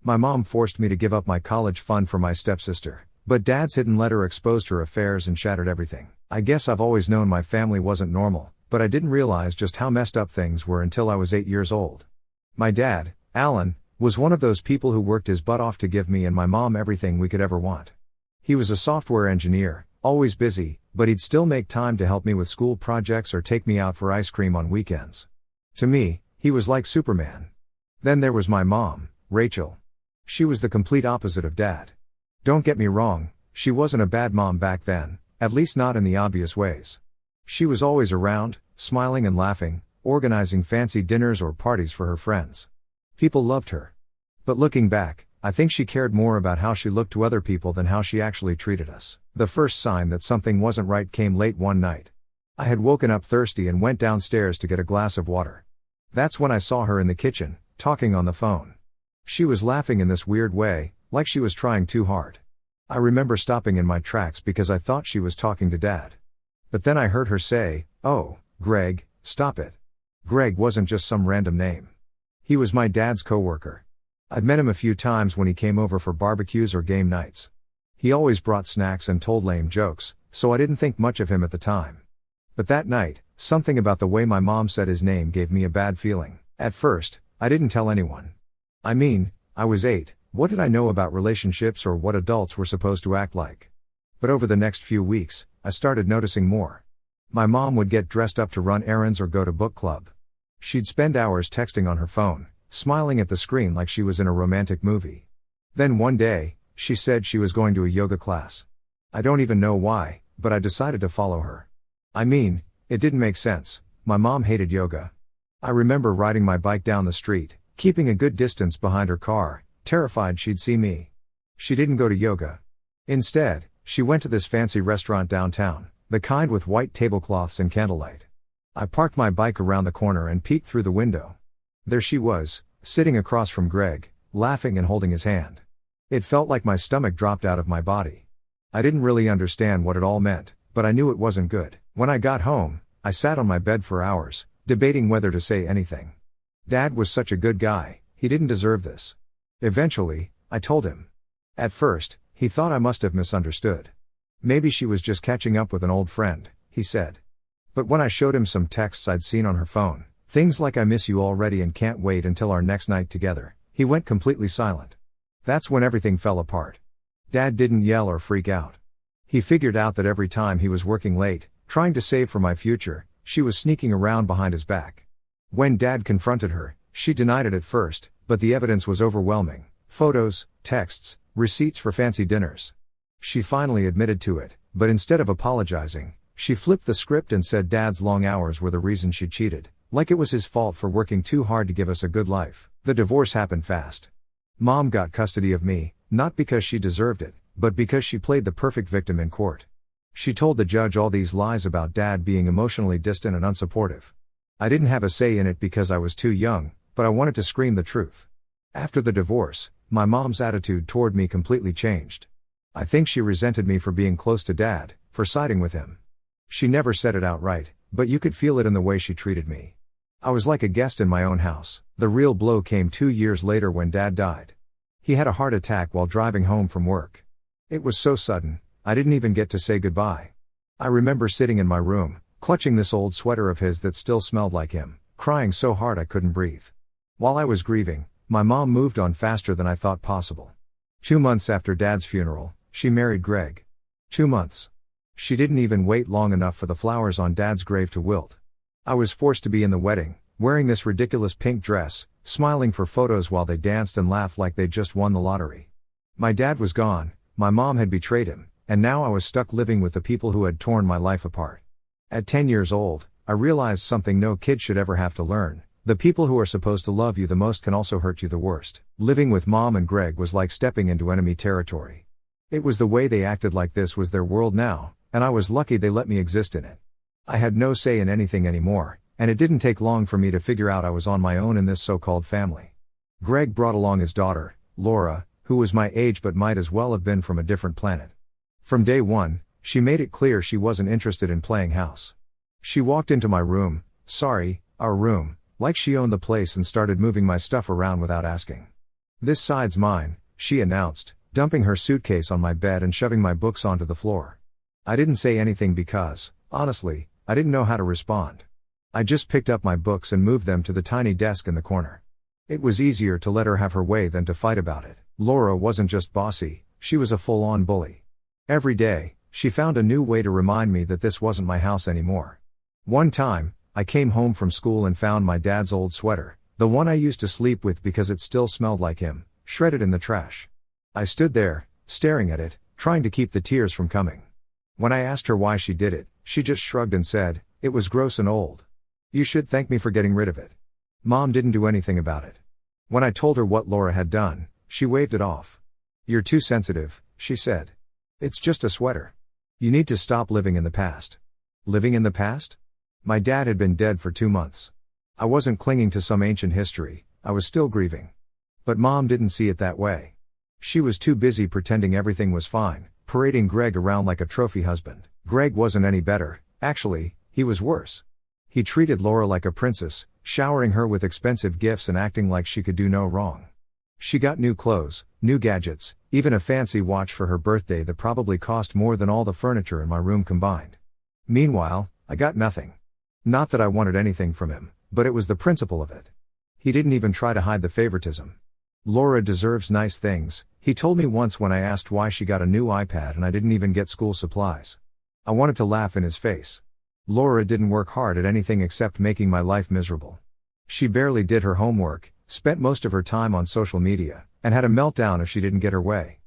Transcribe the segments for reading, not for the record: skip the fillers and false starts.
My mom forced me to give up my college fund for my stepsister, but Dad's hidden letter exposed her affairs and shattered everything. I guess I've always known my family wasn't normal, but I didn't realize just how messed up things were until I was 8 years old. My dad, Alan, was one of those people who worked his butt off to give me and my mom everything we could ever want. He was a software engineer, always busy, but he'd still make time to help me with school projects or take me out for ice cream on weekends. To me, he was like Superman. Then there was my mom, Rachel. She was the complete opposite of Dad. Don't get me wrong, she wasn't a bad mom back then, at least not in the obvious ways. She was always around, smiling and laughing, organizing fancy dinners or parties for her friends. People loved her. But looking back, I think she cared more about how she looked to other people than how she actually treated us. The first sign that something wasn't right came late one night. I had woken up thirsty and went downstairs to get a glass of water. That's when I saw her in the kitchen, talking on the phone. She was laughing in this weird way, like she was trying too hard. I remember stopping in my tracks because I thought she was talking to Dad. But then I heard her say, "Oh, Greg, stop it." Greg wasn't just some random name. He was my dad's coworker. I'd met him a few times when he came over for barbecues or game nights. He always brought snacks and told lame jokes, so I didn't think much of him at the time. But that night, something about the way my mom said his name gave me a bad feeling. At first, I didn't tell anyone. I mean, I was 8, what did I know about relationships or what adults were supposed to act like? But over the next few weeks, I started noticing more. My mom would get dressed up to run errands or go to book club. She'd spend hours texting on her phone, smiling at the screen like she was in a romantic movie. Then one day, she said she was going to a yoga class. I don't even know why, but I decided to follow her. I mean, it didn't make sense. My mom hated yoga. I remember riding my bike down the street, keeping a good distance behind her car, terrified she'd see me. She didn't go to yoga. Instead, she went to this fancy restaurant downtown, the kind with white tablecloths and candlelight. I parked my bike around the corner and peeked through the window. There she was, sitting across from Greg, laughing and holding his hand. It felt like my stomach dropped out of my body. I didn't really understand what it all meant, but I knew it wasn't good. When I got home, I sat on my bed for hours, debating whether to say anything. Dad was such a good guy, he didn't deserve this. Eventually, I told him. At first, he thought I must have misunderstood. Maybe she was just catching up with an old friend, he said. But when I showed him some texts I'd seen on her phone, things like "I miss you already and can't wait until our next night together," he went completely silent. That's when everything fell apart. Dad didn't yell or freak out. He figured out that every time he was working late, trying to save for my future, she was sneaking around behind his back. When Dad confronted her, she denied it at first, but the evidence was overwhelming. Photos, texts, receipts for fancy dinners. She finally admitted to it, but instead of apologizing, she flipped the script and said Dad's long hours were the reason she cheated, like it was his fault for working too hard to give us a good life. The divorce happened fast. Mom got custody of me, not because she deserved it, but because she played the perfect victim in court. She told the judge all these lies about Dad being emotionally distant and unsupportive. I didn't have a say in it because I was too young, but I wanted to scream the truth. After the divorce, my mom's attitude toward me completely changed. I think she resented me for being close to Dad, for siding with him. She never said it outright, but you could feel it in the way she treated me. I was like a guest in my own house. The real blow came 2 years later when Dad died. He had a heart attack while driving home from work. It was so sudden, I didn't even get to say goodbye. I remember sitting in my room, clutching this old sweater of his that still smelled like him, crying so hard I couldn't breathe. While I was grieving, my mom moved on faster than I thought possible. 2 months after Dad's funeral, she married Greg. 2 months. She didn't even wait long enough for the flowers on Dad's grave to wilt. I was forced to be in the wedding, wearing this ridiculous pink dress, smiling for photos while they danced and laughed like they'd just won the lottery. My dad was gone, my mom had betrayed him, and now I was stuck living with the people who had torn my life apart. At 10 years old, I realized something no kid should ever have to learn. The people who are supposed to love you the most can also hurt you the worst. Living with Mom and Greg was like stepping into enemy territory. It was the way they acted like this was their world now, and I was lucky they let me exist in it. I had no say in anything anymore, and it didn't take long for me to figure out I was on my own in this so-called family. Greg brought along his daughter, Laura, who was my age but might as well have been from a different planet. From day one, she made it clear she wasn't interested in playing house. She walked into my room, our room, like she owned the place and started moving my stuff around without asking. "This side's mine," she announced, dumping her suitcase on my bed and shoving my books onto the floor. I didn't say anything because, honestly, I didn't know how to respond. I just picked up my books and moved them to the tiny desk in the corner. It was easier to let her have her way than to fight about it. Laura wasn't just bossy, she was a full-on bully. Every day, she found a new way to remind me that this wasn't my house anymore. One time, I came home from school and found my dad's old sweater, the one I used to sleep with because it still smelled like him, shredded in the trash. I stood there, staring at it, trying to keep the tears from coming. When I asked her why she did it, she just shrugged and said, "It was gross and old. You should thank me for getting rid of it." Mom didn't do anything about it. When I told her what Laura had done, she waved it off. "You're too sensitive," she said. "It's just a sweater. You need to stop living in the past." Living in the past? My dad had been dead for 2 months. I wasn't clinging to some ancient history, I was still grieving. But Mom didn't see it that way. She was too busy pretending everything was fine, parading Greg around like a trophy husband. Greg wasn't any better, actually, he was worse. He treated Laura like a princess, showering her with expensive gifts and acting like she could do no wrong. She got new clothes, new gadgets, even a fancy watch for her birthday that probably cost more than all the furniture in my room combined. Meanwhile, I got nothing. Not that I wanted anything from him, but it was the principle of it. He didn't even try to hide the favoritism. "Laura deserves nice things," he told me once when I asked why she got a new iPad and I didn't even get school supplies. I wanted to laugh in his face. Laura didn't work hard at anything except making my life miserable. She barely did her homework, spent most of her time on social media, and had a meltdown if she didn't get her way.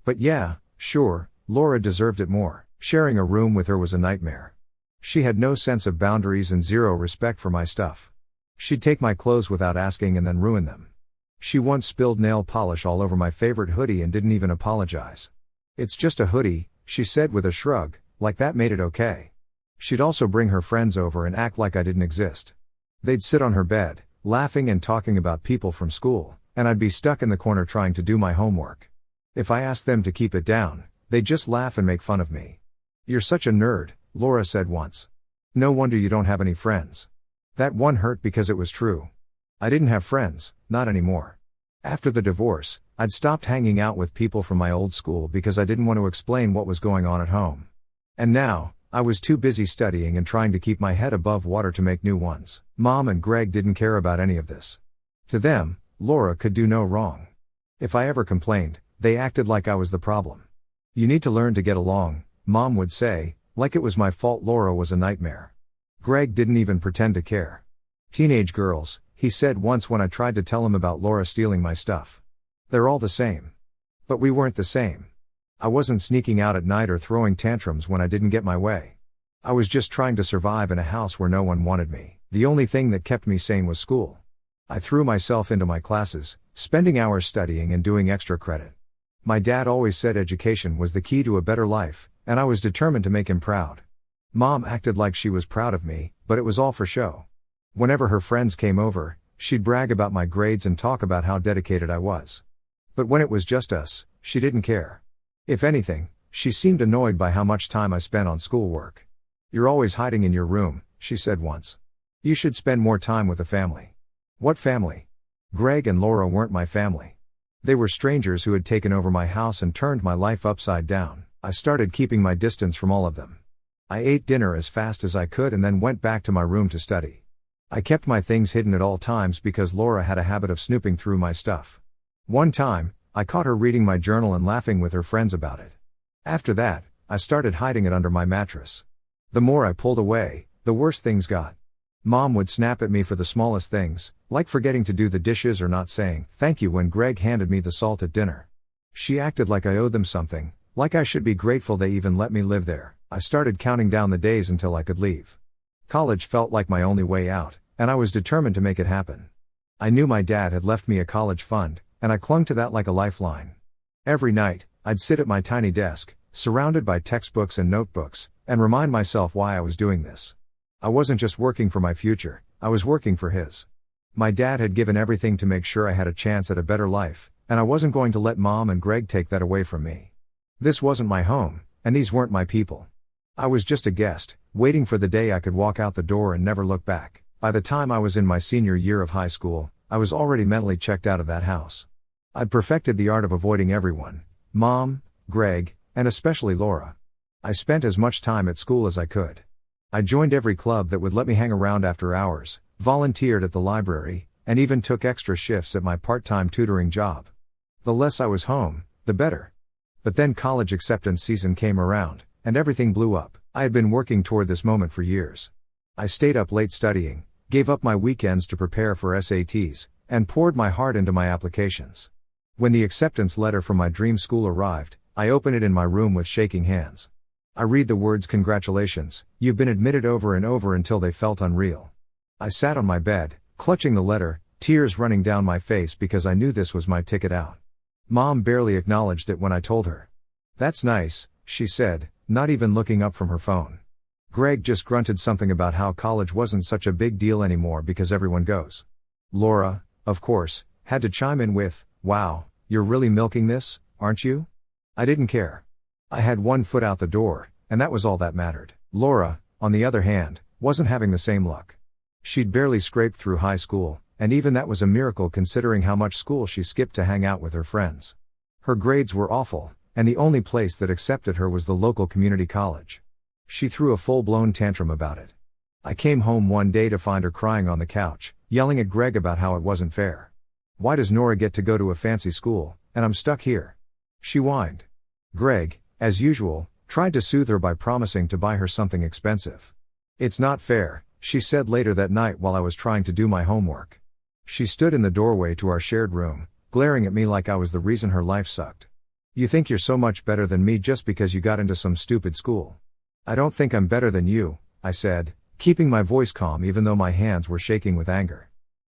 But yeah, sure, Laura deserved it more. Sharing a room with her was a nightmare. She had no sense of boundaries and zero respect for my stuff. She'd take my clothes without asking and then ruin them. She once spilled nail polish all over my favorite hoodie and didn't even apologize. "It's just a hoodie," she said with a shrug, like that made it okay. She'd also bring her friends over and act like I didn't exist. They'd sit on her bed, laughing and talking about people from school, and I'd be stuck in the corner trying to do my homework. If I asked them to keep it down, they'd just laugh and make fun of me. "You're such a nerd," Laura said once. "No wonder you don't have any friends." That one hurt because it was true. I didn't have friends, not anymore. After the divorce, I'd stopped hanging out with people from my old school because I didn't want to explain what was going on at home. And now, I was too busy studying and trying to keep my head above water to make new ones. Mom and Greg didn't care about any of this. To them, Laura could do no wrong. If I ever complained, they acted like I was the problem. "You need to learn to get along," Mom would say, like it was my fault Laura was a nightmare. Greg didn't even pretend to care. "Teenage girls," he said once when I tried to tell him about Laura stealing my stuff. "They're all the same." But we weren't the same. I wasn't sneaking out at night or throwing tantrums when I didn't get my way. I was just trying to survive in a house where no one wanted me. The only thing that kept me sane was school. I threw myself into my classes, spending hours studying and doing extra credit. My dad always said education was the key to a better life, and I was determined to make him proud. Mom acted like she was proud of me, but it was all for show. Whenever her friends came over, she'd brag about my grades and talk about how dedicated I was. But when it was just us, she didn't care. If anything, she seemed annoyed by how much time I spent on schoolwork. "You're always hiding in your room," she said once. "You should spend more time with the family." What family? Greg and Laura weren't my family. They were strangers who had taken over my house and turned my life upside down. I started keeping my distance from all of them. I ate dinner as fast as I could and then went back to my room to study. I kept my things hidden at all times because Laura had a habit of snooping through my stuff. One time, I caught her reading my journal and laughing with her friends about it. After that, I started hiding it under my mattress. The more I pulled away, the worse things got. Mom would snap at me for the smallest things, like forgetting to do the dishes or not saying thank you when Greg handed me the salt at dinner. She acted like I owed them something, like I should be grateful they even let me live there. I started counting down the days until I could leave. College felt like my only way out, and I was determined to make it happen. I knew my dad had left me a college fund, and I clung to that like a lifeline. Every night, I'd sit at my tiny desk, surrounded by textbooks and notebooks, and remind myself why I was doing this. I wasn't just working for my future, I was working for his. My dad had given everything to make sure I had a chance at a better life, and I wasn't going to let Mom and Greg take that away from me. This wasn't my home, and these weren't my people. I was just a guest, waiting for the day I could walk out the door and never look back. By the time I was in my senior year of high school, I was already mentally checked out of that house. I'd perfected the art of avoiding everyone: Mom, Greg, and especially Laura. I spent as much time at school as I could. I joined every club that would let me hang around after hours, volunteered at the library, and even took extra shifts at my part-time tutoring job. The less I was home, the better. But then college acceptance season came around, and everything blew up. I had been working toward this moment for years. I stayed up late studying, gave up my weekends to prepare for SATs, and poured my heart into my applications. When the acceptance letter from my dream school arrived, I opened it in my room with shaking hands. I read the words "Congratulations, you've been admitted" over and over until they felt unreal. I sat on my bed, clutching the letter, tears running down my face because I knew this was my ticket out. Mom barely acknowledged it when I told her. "That's nice," she said, not even looking up from her phone. Greg just grunted something about how college wasn't such a big deal anymore because everyone goes. Laura, of course, had to chime in with, "Wow, you're really milking this, aren't you?" I didn't care. I had one foot out the door, and that was all that mattered. Laura, on the other hand, wasn't having the same luck. She'd barely scraped through high school, and even that was a miracle considering how much school she skipped to hang out with her friends. Her grades were awful, and the only place that accepted her was the local community college. She threw a full-blown tantrum about it. I came home one day to find her crying on the couch, yelling at Greg about how it wasn't fair. "Why does Nora get to go to a fancy school, and I'm stuck here?" she whined. Greg, as usual, tried to soothe her by promising to buy her something expensive. "It's not fair," she said later that night while I was trying to do my homework. She stood in the doorway to our shared room, glaring at me like I was the reason her life sucked. "You think you're so much better than me just because you got into some stupid school." "I don't think I'm better than you," I said, keeping my voice calm even though my hands were shaking with anger.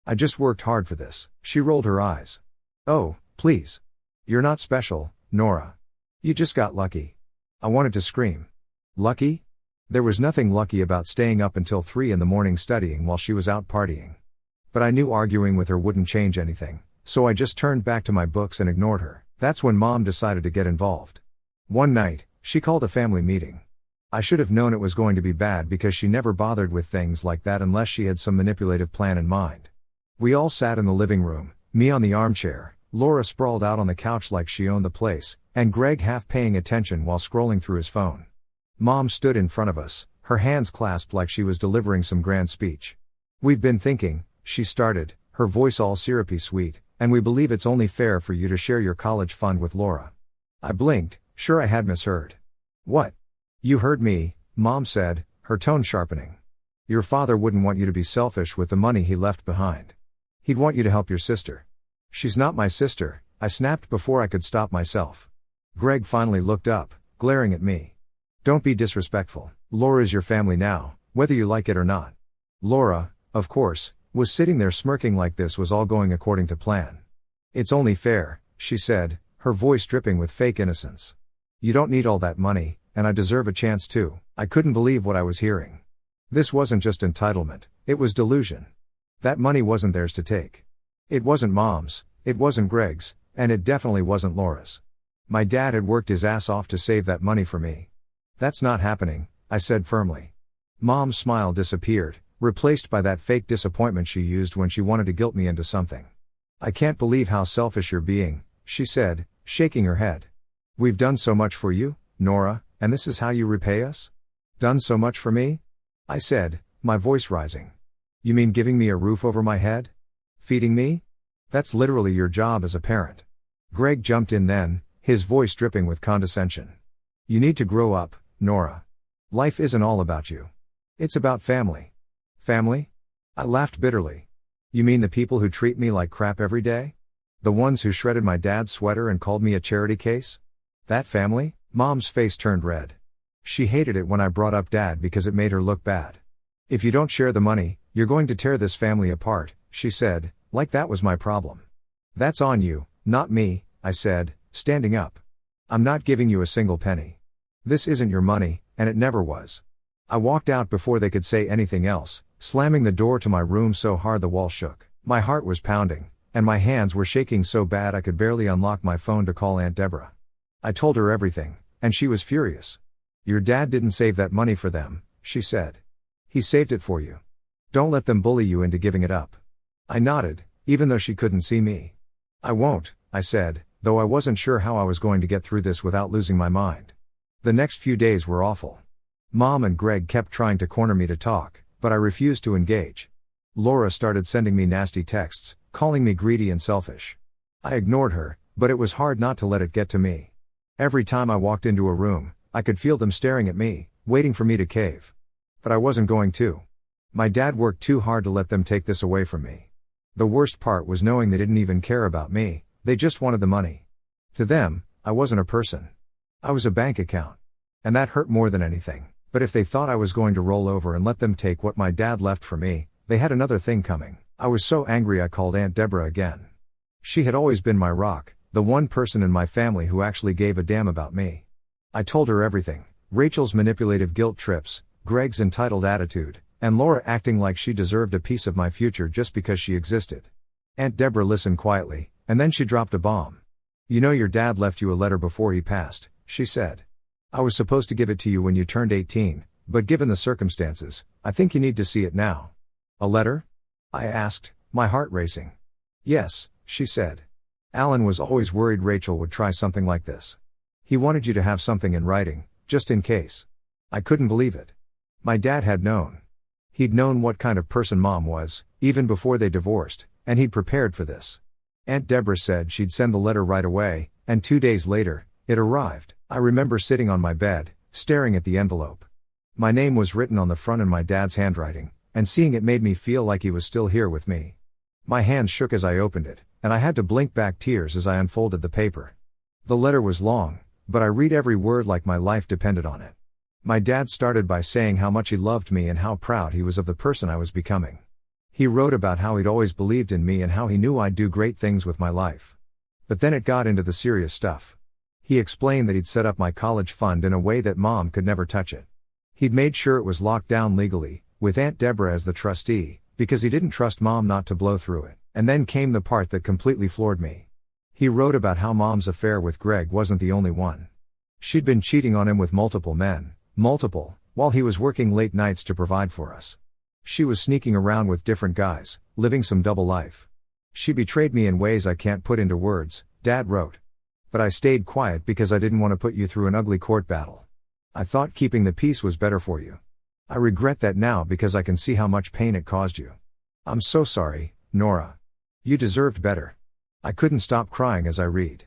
"I just worked hard for this." She rolled her eyes. "Oh, please. You're not special, Nora. You just got lucky." I wanted to scream. Lucky? There was nothing lucky about staying up until 3 in the morning studying while she was out partying. But I knew arguing with her wouldn't change anything, so I just turned back to my books and ignored her. That's when Mom decided to get involved. One night, she called a family meeting. I should have known it was going to be bad because she never bothered with things like that unless she had some manipulative plan in mind. We all sat in the living room, me on the armchair, Laura sprawled out on the couch like she owned the place, and Greg half paying attention while scrolling through his phone. Mom stood in front of us, her hands clasped like she was delivering some grand speech. "We've been thinking," she started, her voice all syrupy sweet, "and we believe it's only fair for you to share your college fund with Laura." I blinked, sure I had misheard. "What?" "You heard me," Mom said, her tone sharpening. "Your father wouldn't want you to be selfish with the money he left behind. He'd want you to help your sister." "She's not my sister," I snapped before I could stop myself. Greg finally looked up, glaring at me. "Don't be disrespectful. Laura's your family now, whether you like it or not." Laura, of course, was sitting there smirking like this was all going according to plan. "It's only fair," she said, her voice dripping with fake innocence. "You don't need all that money, and I deserve a chance too." I couldn't believe what I was hearing. This wasn't just entitlement, it was delusion. That money wasn't theirs to take. It wasn't Mom's, it wasn't Greg's, and it definitely wasn't Laura's. My dad had worked his ass off to save that money for me. "That's not happening," I said firmly. Mom's smile disappeared, replaced by that fake disappointment she used when she wanted to guilt me into something. "I can't believe how selfish you're being," she said, shaking her head. "We've done so much for you, Nora, and this is how you repay us?" "Done so much for me?" I said, my voice rising. "You mean giving me a roof over my head? Feeding me? That's literally your job as a parent." Greg jumped in then, his voice dripping with condescension. "You need to grow up, Nora. Life isn't all about you. It's about family." "Family?" I laughed bitterly. "You mean the people who treat me like crap every day? The ones who shredded my dad's sweater and called me a charity case? That family?" Mom's face turned red. She hated it when I brought up Dad because it made her look bad. "If you don't share the money, you're going to tear this family apart," she said, like that was my problem. "That's on you, not me," I said, standing up. "I'm not giving you a single penny. This isn't your money, and it never was." I walked out before they could say anything else, slamming the door to my room so hard the wall shook. My heart was pounding, and my hands were shaking so bad I could barely unlock my phone to call Aunt Deborah. I told her everything, and she was furious. "Your dad didn't save that money for them," she said. "He saved it for you. Don't let them bully you into giving it up." I nodded, even though she couldn't see me. "I won't," I said, though I wasn't sure how I was going to get through this without losing my mind. The next few days were awful. Mom and Greg kept trying to corner me to talk, but I refused to engage. Laura started sending me nasty texts, calling me greedy and selfish. I ignored her, but it was hard not to let it get to me. Every time I walked into a room, I could feel them staring at me, waiting for me to cave. But I wasn't going to. My dad worked too hard to let them take this away from me. The worst part was knowing they didn't even care about me, they just wanted the money. To them, I wasn't a person. I was a bank account. And that hurt more than anything, but if they thought I was going to roll over and let them take what my dad left for me, they had another thing coming. I was so angry I called Aunt Deborah again. She had always been my rock, the one person in my family who actually gave a damn about me. I told her everything, Rachel's manipulative guilt trips, Greg's entitled attitude, and Laura acting like she deserved a piece of my future just because she existed. Aunt Deborah listened quietly, and then she dropped a bomb. "You know your dad left you a letter before he passed," she said. "I was supposed to give it to you when you turned 18, but given the circumstances, I think you need to see it now." "A letter?" I asked, my heart racing. "Yes," she said. "Alan was always worried Rachel would try something like this. He wanted you to have something in writing, just in case." I couldn't believe it. My dad had known. He'd known what kind of person Mom was, even before they divorced, and he'd prepared for this. Aunt Deborah said she'd send the letter right away, and 2 days later, it arrived. I remember sitting on my bed, staring at the envelope. My name was written on the front in my dad's handwriting, and seeing it made me feel like he was still here with me. My hands shook as I opened it, and I had to blink back tears as I unfolded the paper. The letter was long, but I read every word like my life depended on it. My dad started by saying how much he loved me and how proud he was of the person I was becoming. He wrote about how he'd always believed in me and how he knew I'd do great things with my life. But then it got into the serious stuff. He explained that he'd set up my college fund in a way that Mom could never touch it. He'd made sure it was locked down legally, with Aunt Deborah as the trustee, because he didn't trust Mom not to blow through it. And then came the part that completely floored me. He wrote about how Mom's affair with Greg wasn't the only one. She'd been cheating on him with multiple men, while he was working late nights to provide for us. She was sneaking around with different guys, living some double life. "She betrayed me in ways I can't put into words," Dad wrote. "But I stayed quiet because I didn't want to put you through an ugly court battle. I thought keeping the peace was better for you. I regret that now because I can see how much pain it caused you. I'm so sorry, Nora. You deserved better." I couldn't stop crying as I read.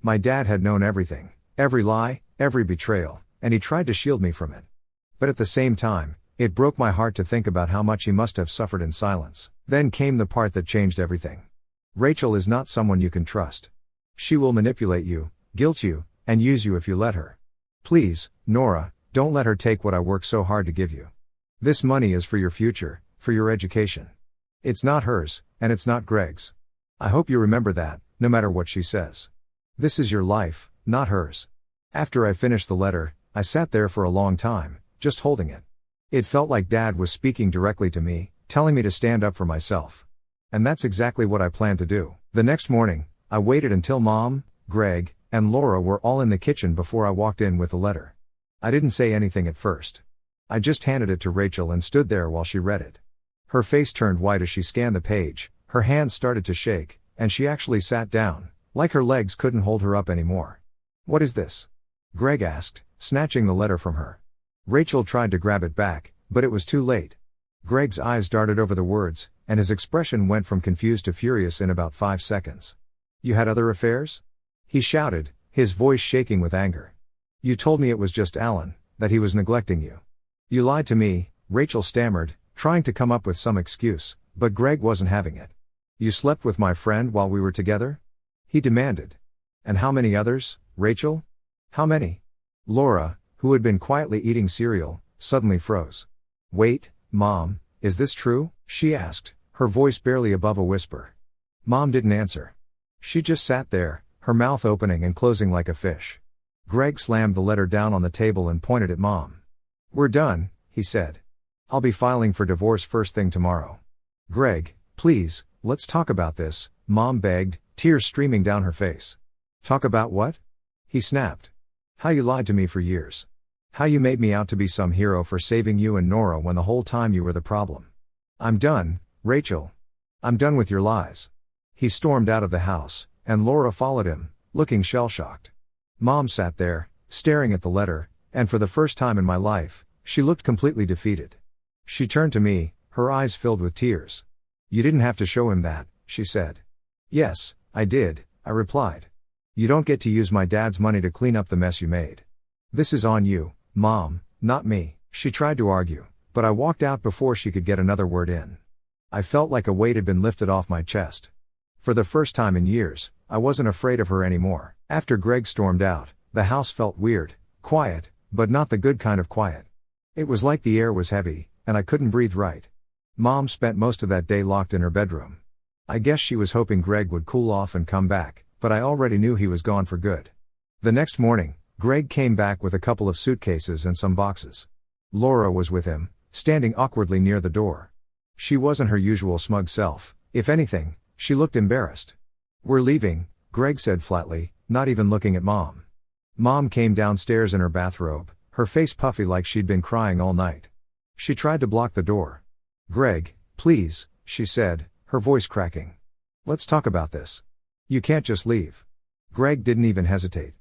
My dad had known everything, every lie, every betrayal, and he tried to shield me from it. But at the same time, it broke my heart to think about how much he must have suffered in silence. Then came the part that changed everything. Rachel is not someone you can trust. She will manipulate you, guilt you, and use you if you let her. Please, Nora, don't let her take what I worked so hard to give you. This money is for your future, for your education. It's not hers, and it's not Greg's. I hope you remember that, no matter what she says. This is your life, not hers." After I finished the letter, I sat there for a long time, just holding it. It felt like Dad was speaking directly to me, telling me to stand up for myself. And that's exactly what I planned to do. The next morning, I waited until Mom, Greg, and Laura were all in the kitchen before I walked in with the letter. I didn't say anything at first. I just handed it to Rachel and stood there while she read it. Her face turned white as she scanned the page, her hands started to shake, and she actually sat down, like her legs couldn't hold her up anymore. "What is this?" Greg asked, snatching the letter from her. Rachel tried to grab it back, but it was too late. Greg's eyes darted over the words, and his expression went from confused to furious in about 5 seconds. "You had other affairs?" he shouted, his voice shaking with anger. "You told me it was just Alan, that he was neglecting you." "You lied to me," Rachel stammered, trying to come up with some excuse, but Greg wasn't having it. "You slept with my friend while we were together?" he demanded. "And how many others, Rachel? How many?" Laura, who had been quietly eating cereal, suddenly froze. "Wait, Mom, is this true?" she asked, her voice barely above a whisper. Mom didn't answer. She just sat there, her mouth opening and closing like a fish. Greg slammed the letter down on the table and pointed at Mom. "We're done," he said. "I'll be filing for divorce first thing tomorrow." "Greg, please, let's talk about this," Mom begged, tears streaming down her face. "Talk about what?" he snapped. "How you lied to me for years. How you made me out to be some hero for saving you and Nora when the whole time you were the problem. I'm done, Rachel. I'm done with your lies." He stormed out of the house, and Laura followed him, looking shell-shocked. Mom sat there, staring at the letter, and for the first time in my life, she looked completely defeated. She turned to me, her eyes filled with tears. "You didn't have to show him that," she said. "Yes, I did," I replied. "You don't get to use my dad's money to clean up the mess you made. This is on you, Mom, not me." She tried to argue, but I walked out before she could get another word in. I felt like a weight had been lifted off my chest. For the first time in years, I wasn't afraid of her anymore. After Greg stormed out, the house felt weird, quiet, but not the good kind of quiet. It was like the air was heavy, and I couldn't breathe right. Mom spent most of that day locked in her bedroom. I guess she was hoping Greg would cool off and come back, but I already knew he was gone for good. The next morning, Greg came back with a couple of suitcases and some boxes. Laura was with him, standing awkwardly near the door. She wasn't her usual smug self. If anything, she looked embarrassed. "We're leaving," Greg said flatly, not even looking at Mom. Mom came downstairs in her bathrobe, her face puffy like she'd been crying all night. She tried to block the door. "Greg, please," she said, her voice cracking. "Let's talk about this. You can't just leave." Greg didn't even hesitate.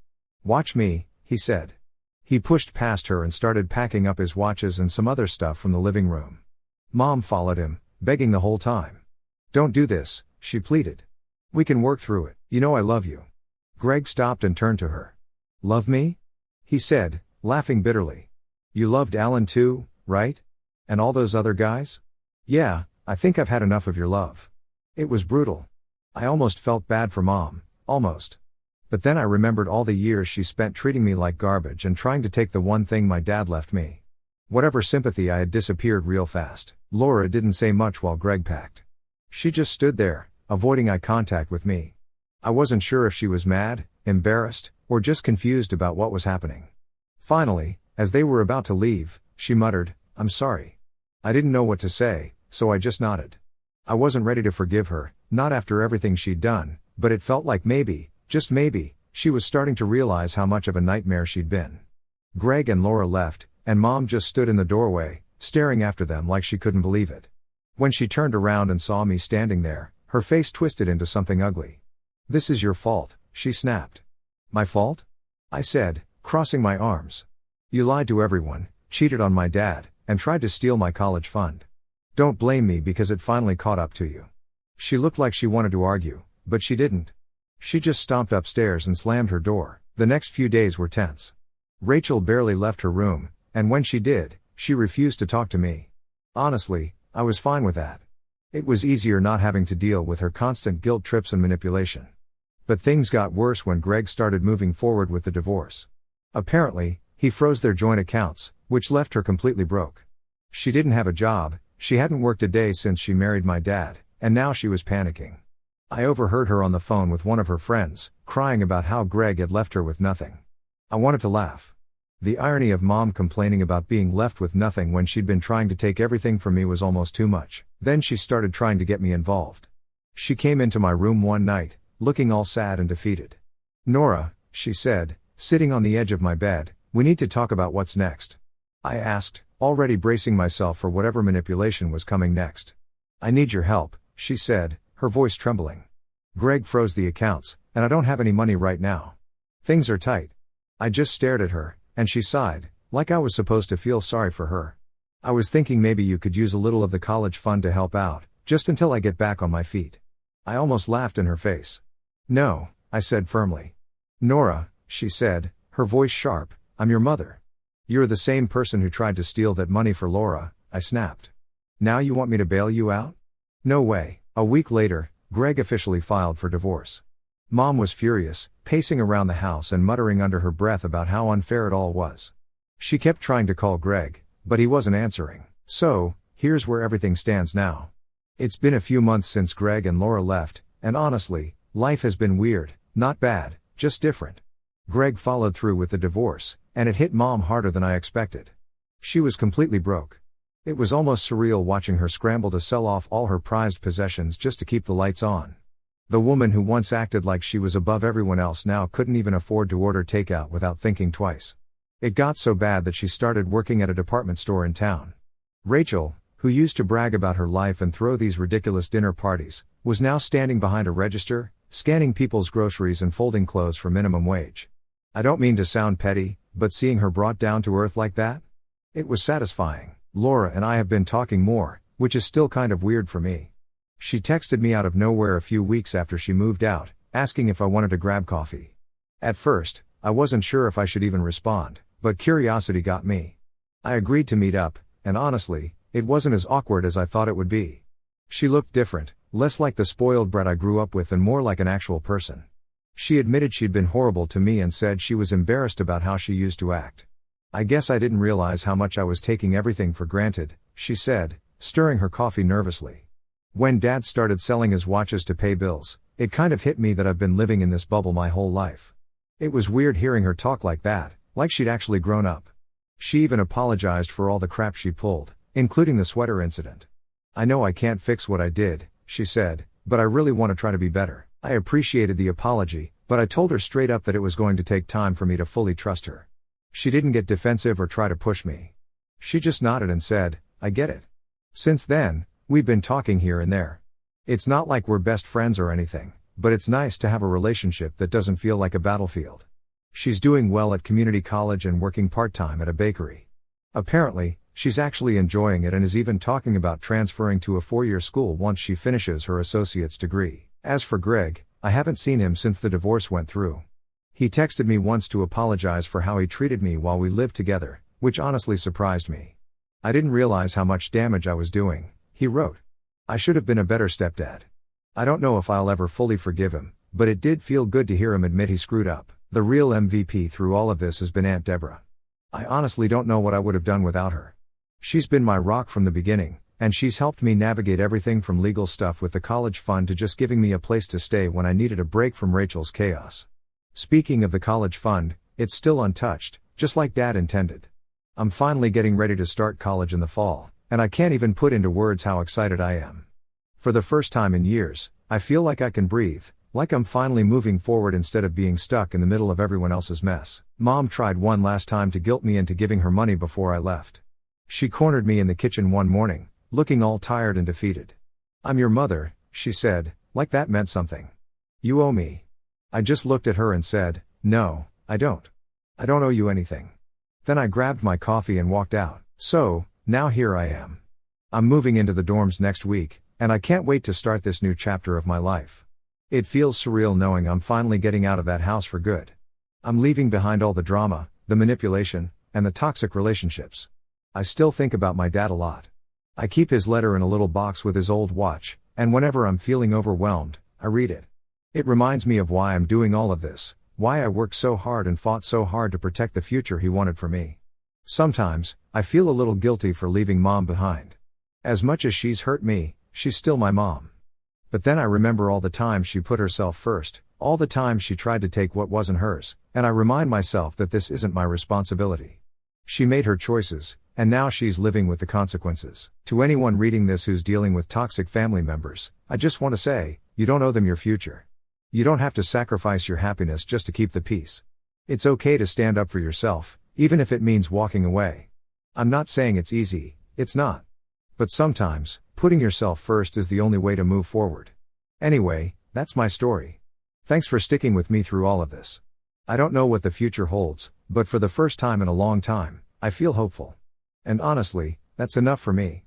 "Watch me," he said. He pushed past her and started packing up his watches and some other stuff from the living room. Mom followed him, begging the whole time. "Don't do this," she pleaded. "We can work through it. You know I love you." Greg stopped and turned to her. "Love me?" he said, laughing bitterly. "You loved Alan too, right? And all those other guys?" "Yeah, I think I've had enough of your love." It was brutal. I almost felt bad for Mom, almost. But then I remembered all the years she spent treating me like garbage and trying to take the one thing my dad left me. Whatever sympathy I had disappeared real fast. Laura didn't say much while Greg packed. She just stood there, avoiding eye contact with me. I wasn't sure if she was mad, embarrassed, or just confused about what was happening. Finally, as they were about to leave, she muttered, "I'm sorry." I didn't know what to say, so I just nodded. I wasn't ready to forgive her, not after everything she'd done, but it felt like maybe, just maybe, she was starting to realize how much of a nightmare she'd been. Greg and Laura left, and Mom just stood in the doorway, staring after them like she couldn't believe it. When she turned around and saw me standing there, her face twisted into something ugly. "This is your fault," she snapped. "My fault?" I said, crossing my arms. "You lied to everyone, cheated on my dad, and tried to steal my college fund. Don't blame me because it finally caught up to you." She looked like she wanted to argue, but she didn't. She just stomped upstairs and slammed her door. The next few days were tense. Rachel barely left her room, and when she did, she refused to talk to me. Honestly, I was fine with that. It was easier not having to deal with her constant guilt trips and manipulation. But things got worse when Greg started moving forward with the divorce. Apparently, he froze their joint accounts, which left her completely broke. She didn't have a job, she hadn't worked a day since she married my dad, and now she was panicking. I overheard her on the phone with one of her friends, crying about how Greg had left her with nothing. I wanted to laugh. The irony of Mom complaining about being left with nothing when she'd been trying to take everything from me was almost too much. Then she started trying to get me involved. She came into my room one night, looking all sad and defeated. "Nora," she said, sitting on the edge of my bed, "we need to talk about what's next." I asked, already bracing myself for whatever manipulation was coming next. "I need your help," she said, her voice trembling. "Greg froze the accounts, and I don't have any money right now. Things are tight." I just stared at her, and she sighed, like I was supposed to feel sorry for her. "I was thinking maybe you could use a little of the college fund to help out, just until I get back on my feet." I almost laughed in her face. "No," I said firmly. "Nora," she said, her voice sharp, "I'm your mother. You're the same person who tried to steal that money for Laura," I snapped. "Now you want me to bail you out? No way." A week later, Greg officially filed for divorce. Mom was furious, pacing around the house and muttering under her breath about how unfair it all was. She kept trying to call Greg, but he wasn't answering. So, here's where everything stands now. It's been a few months since Greg and Laura left, and honestly, life has been weird, not bad, just different. Greg followed through with the divorce, and it hit Mom harder than I expected. She was completely broke. It was almost surreal watching her scramble to sell off all her prized possessions just to keep the lights on. The woman who once acted like she was above everyone else now couldn't even afford to order takeout without thinking twice. It got so bad that she started working at a department store in town. Rachel, who used to brag about her life and throw these ridiculous dinner parties, was now standing behind a register, scanning people's groceries and folding clothes for minimum wage. I don't mean to sound petty, but seeing her brought down to earth like that? It was satisfying. Laura and I have been talking more, which is still kind of weird for me. She texted me out of nowhere a few weeks after she moved out, asking if I wanted to grab coffee. At first, I wasn't sure if I should even respond, but curiosity got me. I agreed to meet up, and honestly, it wasn't as awkward as I thought it would be. She looked different, less like the spoiled brat I grew up with and more like an actual person. She admitted she'd been horrible to me and said she was embarrassed about how she used to act. I guess I didn't realize how much I was taking everything for granted, she said, stirring her coffee nervously. When Dad started selling his watches to pay bills, it kind of hit me that I've been living in this bubble my whole life. It was weird hearing her talk like that, like she'd actually grown up. She even apologized for all the crap she pulled, including the sweater incident. I know I can't fix what I did, she said, but I really want to try to be better. I appreciated the apology, but I told her straight up that it was going to take time for me to fully trust her. She didn't get defensive or try to push me. She just nodded and said, I get it. Since then, we've been talking here and there. It's not like we're best friends or anything, but it's nice to have a relationship that doesn't feel like a battlefield. She's doing well at community college and working part-time at a bakery. Apparently, she's actually enjoying it and is even talking about transferring to a 4-year school once she finishes her associate's degree. As for Greg, I haven't seen him since the divorce went through. He texted me once to apologize for how he treated me while we lived together, which honestly surprised me. I didn't realize how much damage I was doing, he wrote. I should have been a better stepdad. I don't know if I'll ever fully forgive him, but it did feel good to hear him admit he screwed up. The real MVP through all of this has been Aunt Deborah. I honestly don't know what I would have done without her. She's been my rock from the beginning, and she's helped me navigate everything from legal stuff with the college fund to just giving me a place to stay when I needed a break from Rachel's chaos. Speaking of the college fund, it's still untouched, just like Dad intended. I'm finally getting ready to start college in the fall, and I can't even put into words how excited I am. For the first time in years, I feel like I can breathe, like I'm finally moving forward instead of being stuck in the middle of everyone else's mess. Mom tried one last time to guilt me into giving her money before I left. She cornered me in the kitchen one morning, looking all tired and defeated. I'm your mother, she said, like that meant something. You owe me. I just looked at her and said, no, I don't. I don't owe you anything. Then I grabbed my coffee and walked out. So, now here I am. I'm moving into the dorms next week, and I can't wait to start this new chapter of my life. It feels surreal knowing I'm finally getting out of that house for good. I'm leaving behind all the drama, the manipulation, and the toxic relationships. I still think about my dad a lot. I keep his letter in a little box with his old watch, and whenever I'm feeling overwhelmed, I read it. It reminds me of why I'm doing all of this, why I worked so hard and fought so hard to protect the future he wanted for me. Sometimes, I feel a little guilty for leaving Mom behind. As much as she's hurt me, she's still my mom. But then I remember all the times she put herself first, all the times she tried to take what wasn't hers, and I remind myself that this isn't my responsibility. She made her choices, and now she's living with the consequences. To anyone reading this who's dealing with toxic family members, I just want to say, you don't owe them your future. You don't have to sacrifice your happiness just to keep the peace. It's okay to stand up for yourself, even if it means walking away. I'm not saying it's easy, it's not. But sometimes, putting yourself first is the only way to move forward. Anyway, that's my story. Thanks for sticking with me through all of this. I don't know what the future holds, but for the first time in a long time, I feel hopeful. And honestly, that's enough for me.